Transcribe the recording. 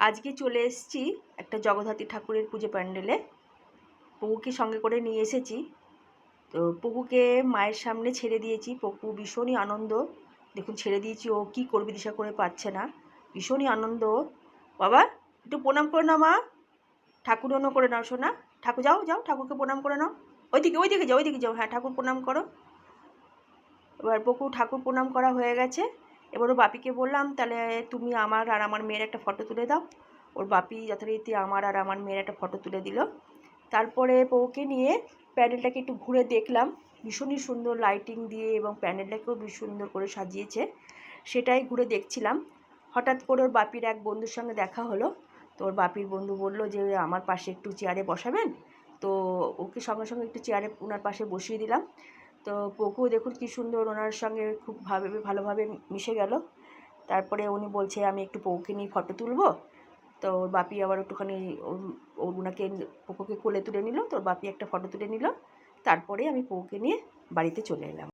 আজকে চলে এসেছি একটা জগদ্ধাত্রী ঠাকুরের পুজো প্যান্ডেলে। পপুকে সঙ্গে করে নিয়ে এসেছি। তো পপুকে মায়ের সামনে ছেড়ে দিয়েছি। পপু ভীষণই আনন্দ। দেখুন ছেড়ে দিয়েছি, ও কী করবে দিশা করে পাচ্ছে না, ভীষণই আনন্দ। বাবা একটু প্রণাম করে নাও মা, ঠাকুর অন্য করে নাও শোনা। ঠাকুর যাও যাও, ঠাকুরকে প্রণাম করে নাও। ওইদিকে যাও, ওইদিকে যাও। হ্যাঁ, ঠাকুর প্রণাম করো। এবার পপু ঠাকুর প্রণাম করা হয়ে গেছে। এবার ওর বাপিকে বললাম, তাহলে তুমি আমার আর আমার মেয়ের একটা ফটো তুলে দাও। ওর বাপি যথারীতি আমার আর আমার মেয়ের একটা ফটো তুলে দিল। তারপরে পপুকে নিয়ে প্যান্ডেলটাকে একটু ঘুরে দেখলাম। ভীষণই সুন্দর লাইটিং দিয়ে এবং প্যান্ডেলটাকেও ভীষণ সুন্দর করে সাজিয়েছে, সেটাই ঘুরে দেখছিলাম। হঠাৎ করে ওর বাপির এক বন্ধুর সঙ্গে দেখা হলো। তো ওর বাপির বন্ধু বলল যে আমার পাশে একটু চেয়ারে বসাবেন। তো ওকে সঙ্গে সঙ্গে একটু চেয়ারে ওনার পাশে বসিয়ে দিলাম। তো পপু দেখুন কী সুন্দর ওনার সঙ্গে খুব ভালোভাবে মিশে গেল। তারপরে উনি বলছে আমি একটু পপুকে নিয়ে ফটো তুলবো। তো ওর বাপি আবার একটুখানি ওনাকে পপুকে কোলে তুলে নিল। তো ওর বাপি একটা ফটো তুলে নিল। তারপরে আমি পপুকে নিয়ে বাড়িতে চলে এলাম।